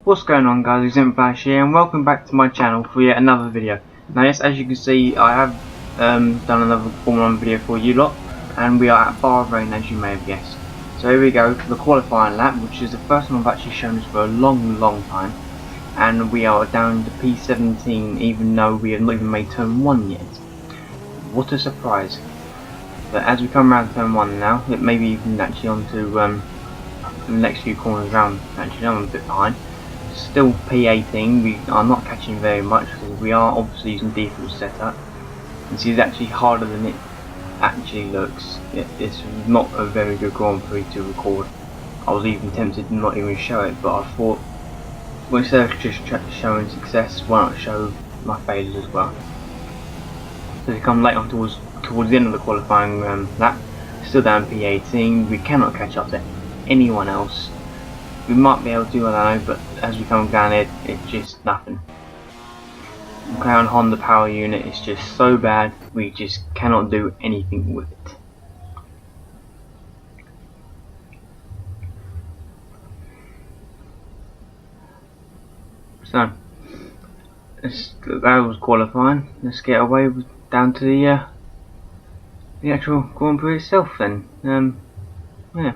What's going on, guys? It's Jenson Button here and welcome back to my channel for yet another video. Now yes, as you can see, I have done another Formula 1 video for you lot, and we are at Bahrain, as you may have guessed. So here we go for the qualifying lap, which is the first one I've actually shown us for a long time, and we are down to P17 even though we have not even made turn 1 yet. What a surprise. But as we come around turn 1 now, it may be even actually onto the next few corners around. Actually, I'm a bit behind. Still P18, we are not catching very much because we are obviously using default setup. And see, it's actually harder than it actually looks. It's not a very good Grand Prix to record. I was even tempted to not even show it, but I thought, well, instead of just showing success, why not show my failures as well. So we come late on towards the end of the qualifying lap, still down P18, we cannot catch up to anyone else. We might be able to, I don't know, but as we come down it, it's just nothing. McLaren Honda power unit is just so bad, we just cannot do anything with it. So, that was qualifying. Let's get away down to the actual Grand Prix itself then. Yeah.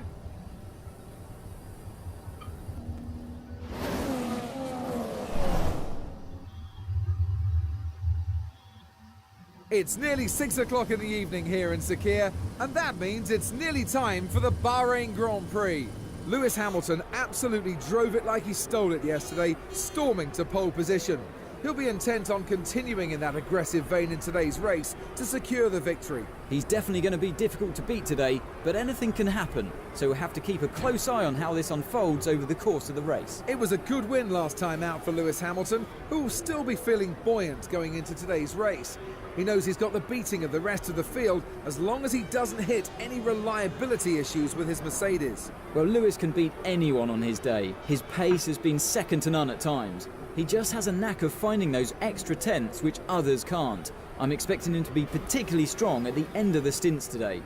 It's nearly 6 o'clock in the evening here in Sakhir, and that means it's nearly time for the Bahrain Grand Prix. Lewis Hamilton absolutely drove it like he stole it yesterday, storming to pole position. He'll be intent on continuing in that aggressive vein in today's race to secure the victory. He's definitely going to be difficult to beat today, but anything can happen, so we'll have to keep a close eye on how this unfolds over the course of the race. It was a good win last time out for Lewis Hamilton, who will still be feeling buoyant going into today's race. He knows he's got the beating of the rest of the field as long as he doesn't hit any reliability issues with his Mercedes. Well, Lewis can beat anyone on his day. His pace has been second to none at times. He just has a knack of finding those extra tenths which others can't. I'm expecting him to be particularly strong at the end of the stints today.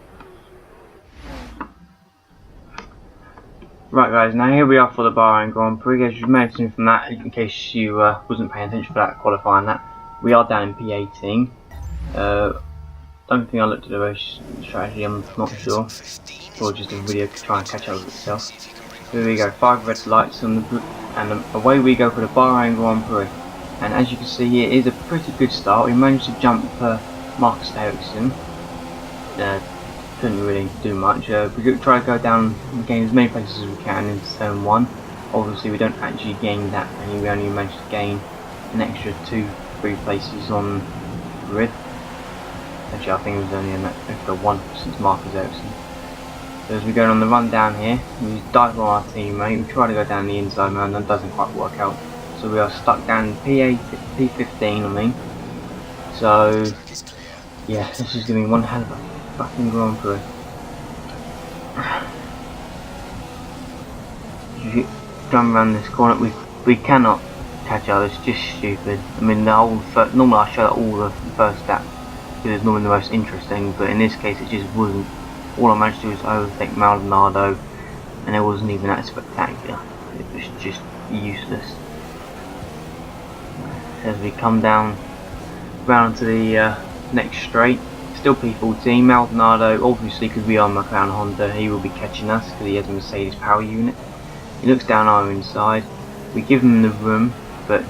Right guys, now here we are for the Bahrain Grand Prix. As you may have seen from that, in case you wasn't paying attention for that qualifying lap, we are down in P18. Don't think I looked at the race strategy, I'm not sure. Or just a video to try and catch up with itself. Here we go, 5 red lights on the and away we go for the Bahrain Grand Prix. And as you can see, it is a pretty good start. We managed to jump Marcus Ericsson. Couldn't really do much. We try to go down and gain as many places as we can in turn 1. Obviously we don't actually gain that many, we only managed to gain an extra 2-3 places on the grid. Actually, I think it was only an extra 1 since Marcus Ericsson. So as we go on the run down here, we dive on our teammate, we try to go down the inside man, that doesn't quite work out. So we are stuck down in P15 I mean. So yeah, this is going to be one hell of a fucking Grand Prix. You come around this corner, we cannot catch up, it's just stupid. I mean the whole normally I show all the first lap because it's normally the most interesting, but in this case it just wasn't. All I managed to do was overtake Maldonado, and it wasn't even that spectacular. It was just useless. As we come down round to the next straight, still P14. Maldonado, obviously because we are McLaren Honda, he will be catching us because he has a Mercedes power unit. He looks down our inside. We give him the room, but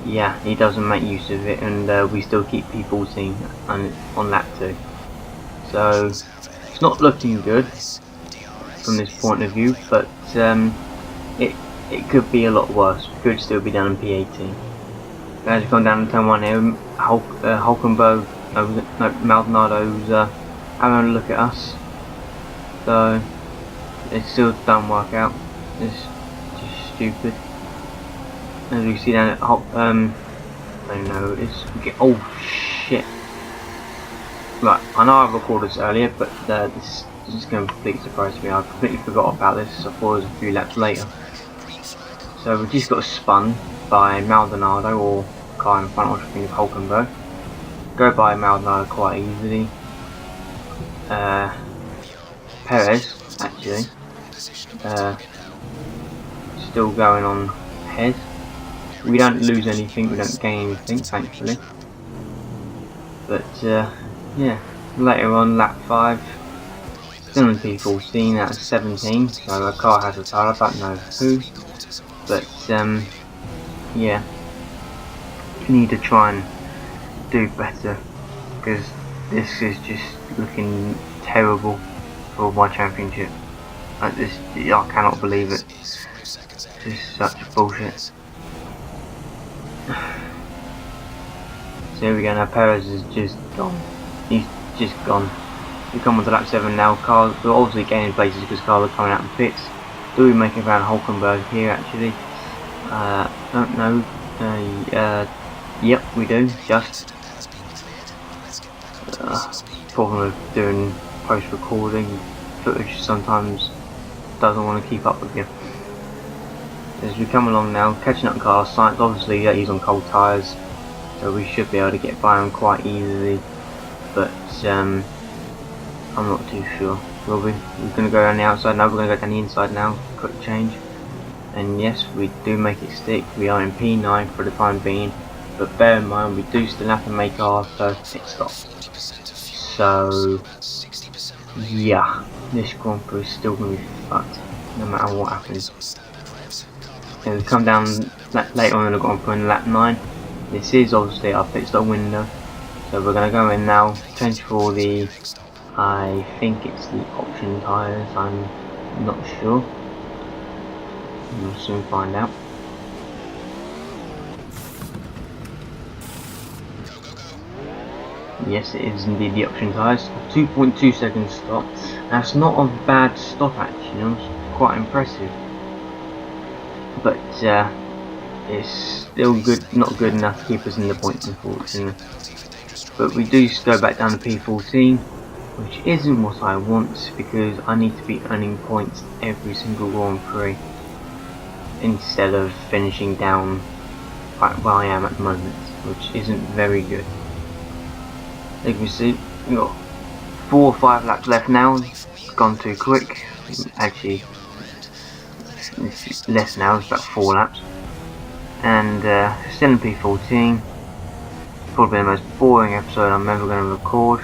yeah, he doesn't make use of it, and we still keep P14 on lap 2. So it's not looking good from this point of view, but it could be a lot worse. We could still be down in P18. As we come down to turn 1 here, Maldonado's having a look at us. So it still doesn't work out. It's just stupid. As we see down at I don't know. Oh shit. Right, I know I recorded this earlier, but this is going to completely surprise me. I completely forgot about this. I thought it was a few laps later. So we just got spun by Maldonado, or car in front, which I think is Hulkenberg. Go by Maldonado quite easily. Perez, actually, still going on ahead. We don't lose anything, we don't gain anything, thankfully. But yeah, later on, lap 5, still in P14 out of 17, so a car has a tire, I don't know who. But yeah, need to try and do better, because this is just looking terrible for my championship. I cannot believe it. This is such bullshit. So here we go now, Perez is just gone. He's just gone. We come on to lap 7 now. Cars, we're obviously gaining places because cars are coming out in pits. Do we make it around Hulkenberg here actually? Don't know. Yep, we do. Just problem with doing post-recording footage sometimes doesn't want to keep up with you. As we come along now, catching up Carlos Sainz, obviously he's on cold tyres, so we should be able to get by him quite easily, but I'm not too sure. Will we? We're going to go around the outside now, we're going to go down the inside now, quick change, and yes, we do make it stick. We are in P9 for the time being, but bear in mind we do still have to make our first pit stop. So yeah, this Grand Prix is still going to be fucked, no matter what happens. And we come down later on in the Grand Prix in lap 9. This is obviously our pit stop window, so we're going to go in now, change for the, I think it's the option tyres, I'm not sure. We'll soon find out. Yes, it is indeed the option tyres. 2.2 seconds stop. That's not a bad stop actually, it's quite impressive. But it's still good, not good enough to keep us in the points, unfortunately. But we do go back down to P14, which isn't what I want, because I need to be earning points every single Grand Prix instead of finishing down like where I am at the moment, which isn't very good. As you can see, we've got 4 or 5 laps left now. It's gone too quick. Actually, it's less now, it's about 4 laps. And still in P14. Probably the most boring episode I'm ever going to record.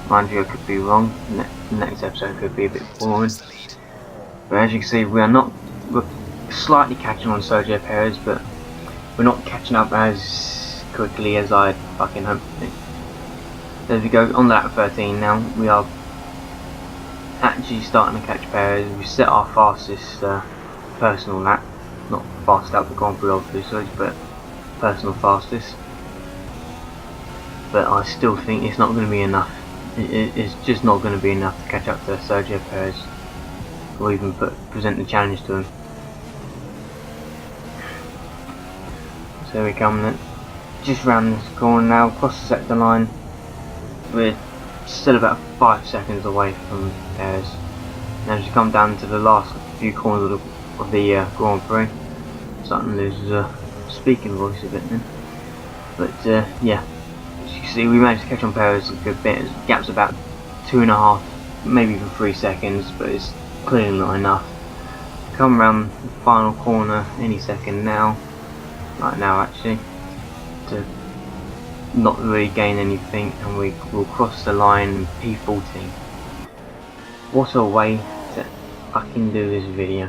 Mind you, I could be wrong. The next episode could be a bit boring. But as you can see, we're slightly catching on Sergio Perez, but we're not catching up as quickly as I'd fucking hoped to be. So as we go on lap 13 now, we are actually starting to catch Perez. We set our fastest personal lap, not fastest out the Grand Prix obviously, but personal fastest. But I still think it's not going to be enough. It's just not going to be enough to catch up to Sergio Perez, or even present the challenge to him. So we come then, just round this corner now, across the sector line. We're still about 5 seconds away from Perez. Now as you come down to the last few corners of the Grand Prix, starting to lose his speaking voice a bit then. But yeah, as you can see, we managed to catch on Perez a good bit. The gap's about 2.5, maybe even 3 seconds, but it's clearly not enough. Come around the final corner any second now, right now actually, to not really gain anything, and we will cross the line in P14. What a way to fucking do this video.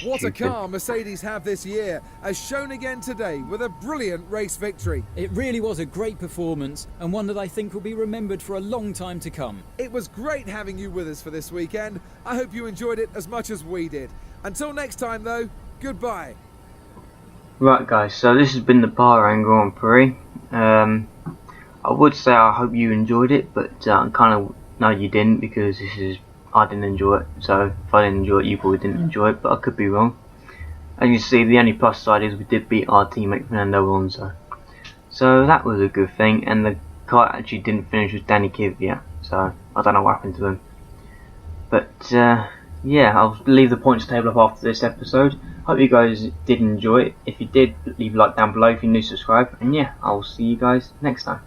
What a car Mercedes have this year, as shown again today with a brilliant race victory. It really was a great performance, and one that I think will be remembered for a long time to come. It was great having you with us for this weekend. I hope you enjoyed it as much as we did. Until next time though, goodbye. Right guys, so this has been the Bahrain Grand Prix. I would say I hope you enjoyed it, but kind of no you didn't, because I didn't enjoy it. So if I didn't enjoy it, you probably didn't enjoy it, but I could be wrong. As you see, the only plus side is we did beat our teammate Fernando Alonso, so that was a good thing. And the car actually didn't finish with Danny Kvyat, so I don't know what happened to him. But yeah, I'll leave the points table up after this episode. Hope you guys did enjoy it. If you did, leave a like down below. If you're new, subscribe, and yeah, I'll see you guys next time.